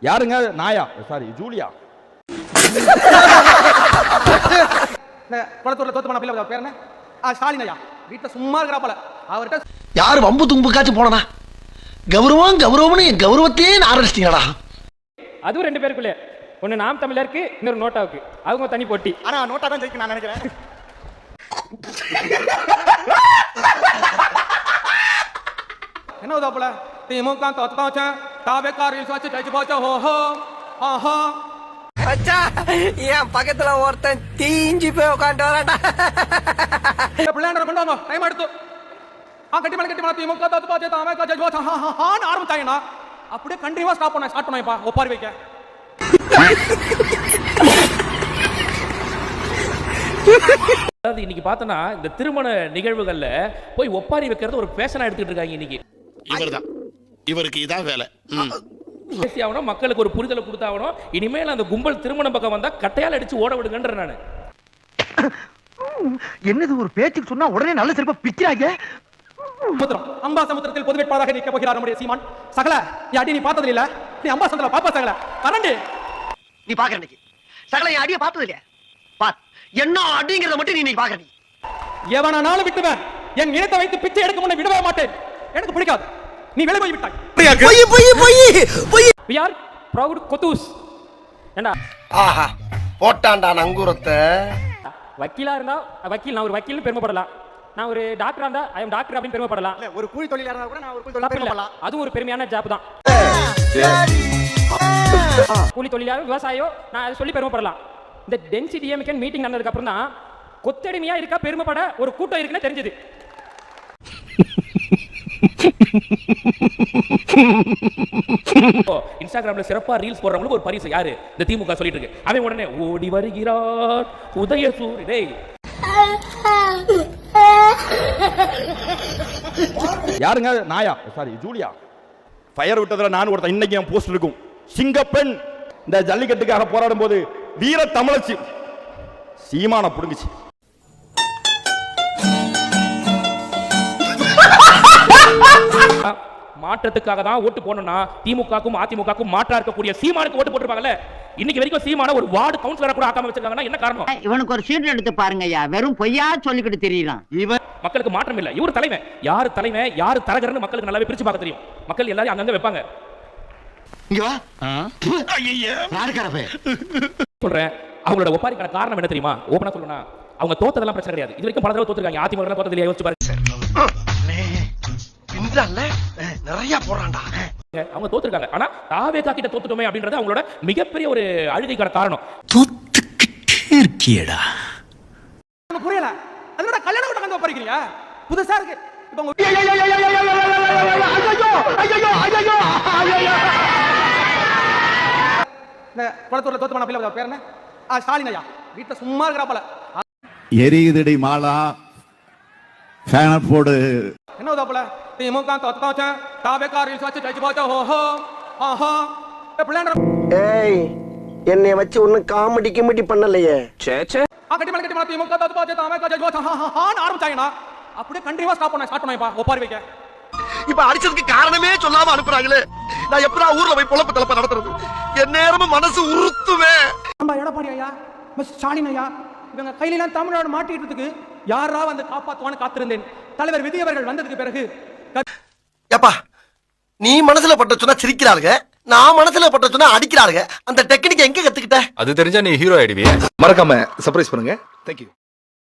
யாருங்க? நாயா? Sorry, Julia. குளத்தூர்ல தோத்து போன பிள்ளை பேர் என்ன? ஸ்டாலின் ஐயா. வீட்டுல சும்மா இருக்கிறாப்பல அவர்கிட்ட யாரு வம்பு தும்புக்காச்சும் போனா கௌரவம் கௌரவம்னு என் கௌரவத்தையே ஆரம்பிச்சிட்டீங்களா? அதுவும் ரெண்டு பேருக்குள்ளே, ஒன்னு நாம் தமிழருக்கு, இன்னொரு நோட்டாவுக்கு. அவங்க தனி போட்டி. ஆனா நோட்டா தான் ஜெயிக்கும் நான் நினைக்கிறேன். என்ன உதாப்புல திமுக தோத்தாச்சா தாவேக்காரில் வச்சு ஜெயிச்சு போச்சா. ஓஹோ ஆஹா அச்சா, என் பக்கத்துல ஒருத்தன் தீஞ்சு போய் உட்காந்து வரடா. பிள்ளையாண்டரை கொண்டு வாங்க, டைம் எடுத்து. கட்டி மேல திமுக தோத்து போச்சு தாவேக்கா ஜெயிச்சு போச்சா ஹான்னு ஆரம்பிச்சாங்கன்னா அப்படியே கண்டினியூவா ஸ்டார்ட் பண்ணப்பா ஒப்பாரி வைக்க. அதாவது இன்னைக்கு பார்த்தோன்னா இந்த திருமண நிகழ்வுகள்ல போய் ஒப்பாரி வைக்கிறது ஒரு ஃபேஷனா எடுத்துட்டு இருக்காங்க இன்னைக்கு. இவர்தான், இவருக்கு இதான் வேலை. பேசியாகணும், மக்களுக்கு ஒரு புரிதலை கொடுத்தாகணும். இனிமேல் அந்த கும்பல் திருமணம் பக்கம் வந்தா கட்டையால் அடிச்சு ஓட விடுங்கன்ற நானு. என்னது ஒரு பேச்சுக்கு சொன்னா உடனே நல்ல சிறப்பா பிக்கிறாங்க. அம்பா சமுத்திரத்தில் பொது வேட்பாளராக நிற்க போகிறார் நம்முடைய சீமான். சகல அடி நீ பார்த்தது இல்ல, நீ அம்பா சமுத்திரம் பாப்பா சகல கரண்டி நீ பாக்குற இன்னைக்கு சகல என் அடிய பார்த்தது இல்லையா? பாத் என்ன அடிங்கிறத மட்டும் நீ பாக்குற. நீ எவனானாலும் விட்டுவேன், என் இனத்தை வைத்து பிச்சை எடுக்க முன்ன விடவே மாட்டேன். எனக்கு பிடிக்காது, நீ வெளியே போய் விட்டாய். We are proud கொத்தூஸ். ஏண்டா ஆஹா போட்டான்டா நங்கூரத்தை. வக்கீலா இருந்தா வக்கீல், நான் ஒரு வக்கீல்னு பெருமைப்படலாம். நான் ஒரு டாக்டரா இருந்தா ஐ எம் டாக்டர் அப்படின்னு பெருமைப்படலாம். ஒரு கூலி தொழிலா இருந்தா கூட நான் ஒரு கூலி தப்பு தொழில் இல்ல, பண்ணலாம். அதுவும் ஒரு பெருமையான ஜாப் தான். கூலி தொழிலாளர் விவசாயியோ நான் அதை சொல்லி பெருமைப்படலாம். இந்த டென்சிட்டி டிஎம்கே மீட்டிங் நடந்ததுக்கு அப்புறம் தான் கொத்தடிமையா இருக்கா பெருமைப்பட ஒரு கூட்டம் இருக்குன்னு தெரிஞ்சது. இன்ஸ்டாகிராம்ல சிறப்பா ரீல்ஸ் போடுறவங்களுக்கு ஒரு பரிசு யாரு? இந்த திமுக சொல்லிட்டு இருக்கு. அவன் உடனே ஓடி வருகிறார் உதயசூரி. டேய் யாருங்க? நாயா? Sorry, Julia. ஃபயர் விட்டதுல நான் ஒருத்தன் இன்னைக்கு என் போஸ்ட் இருக்கும். சிங்கப்பெண் இந்த ஜல்லிக்கட்டுக்காக போராடும் போது வீர தமிழச்சி சீமான புடுங்குச்சு. மாற்றத்துக்காக தான் ஓட்டு போடணும்னா திமுகக்கும் அதிமுகக்கும் மாற்றா இருக்கக்கூடிய சீமானுக்கு ஓட்டு போட்டுருப்பாங்கல்ல. இன்னைக்கு வரைக்கும் சீமான ஒரு வார்டு கவுன்சிலரா கூட ஆக்காம வச்சிருக்காங்கன்னா என்ன காரணம்? இவனுக்கு ஒரு சீட் எடுத்து பாருங்க ஐயா, வெறும் பொய்யா சொல்லிக்கிட்டு தெரியலாம். இவன் மக்களுக்கு மாற்றம் இல்ல. இவர் தலைவன், யாரு தலைவன் யாரு தரகர்னு மக்களுக்கு நல்லாவே பிரிச்சு பார்க்க தெரியும். மக்கள் எல்லாரும் அங்கங்க வைப்பாங்க. இங்க வா. ஐயா யாருக்காரவே சொல்றேன், அவங்களோட ஒப்பாரிக்கான காரணம் என்ன தெரியுமா? ஓபனா சொல்லணும்னா அவங்க தோத்ததெல்லாம் பிரச்சனை கிடையாது. இது வரைக்கும் பல தடவை தோத்துருக்காங்க. அதிமுக தோத்ததில்லையா யோசிச்சு பாருங்க. நிறைய போறான்டா. அவங்க தோத்துருக்காங்க. ஆனா தாவேகா கிட்ட தோத்துட்டோமே அப்படின்றது அவங்களோட மிகப்பெரிய ஒரு அழுகைக்கான காரணம். தோத்துக்கிட்டே இருக்கியடா. புரியல, அதோட கல்யாணம் கூட கண்டு ஒப்பறிக்கிறீங்க. புதுசா இருக்கு. இப்போ இந்த குளத்தூர்ல தோத்து போன பிள்ளை பேர் என்ன? ஸ்டாலின் ஐயா. வீட்டுல சும்மா இருக்கிறாப்பல எரியுதடி மாலா ஃபேன போடு. என்ன உதாப்புல திமுக தோத்தாச்சா தாவேக்காரில் வச்சு ஜெயிச்சு போச்சா. ஓஹோ ஆஹா பிள்ளையாண்டரை ஏய், என்னை வச்சு ஒன்னும் காமெடி கிமெடி பண்ணலையே. கட்டி மேல திமுக தோத்து போச்சு தாவேக்கா ஜெயிச்சு போச்சா ஹான்னு ஆரம்பிச்சாங்கன்னா அப்படியே கண்டினியூவா ஸ்டார்ட் பண்ணப்பா ஒப்பாரி வைக்க. இப்ப அடிச்சதுக்கு காரணமே சொல்லாம அனுப்புறாங்களே. நான் எப்படா ஊர்ல போய் பொழப்பு தலப்ப நடத்துறது? என் நேரமும் மனசு உறுத்துமே. நம்ம எடப்பாடி ஐயா, ஸ்டாலின் ஐயா, இவங்க கையிலாம் தமிழ்நாடு மாட்டிட்டு யாரா வந்து காப்பாத்துவான்னு காத்திருந்தேன். தலைவர் விஜய் அவர்கள் வந்ததுக்கு பிறகு ஏப்பா, நீ மனசுல பட்ட சொன்னா சிரிக்கிறாளுங்க, நான் மனசுல பட்ட சொன்னா அடிக்கிறாளுங்க. அந்த டெக்னிக் எங்க கத்துக்கிட்ட? அது தெரிஞ்சா நீ ஹீரோ ஆயிடுவியே. மறக்காம சர்ப்ரைஸ் பண்ணுங்க. தேங்க்யூ.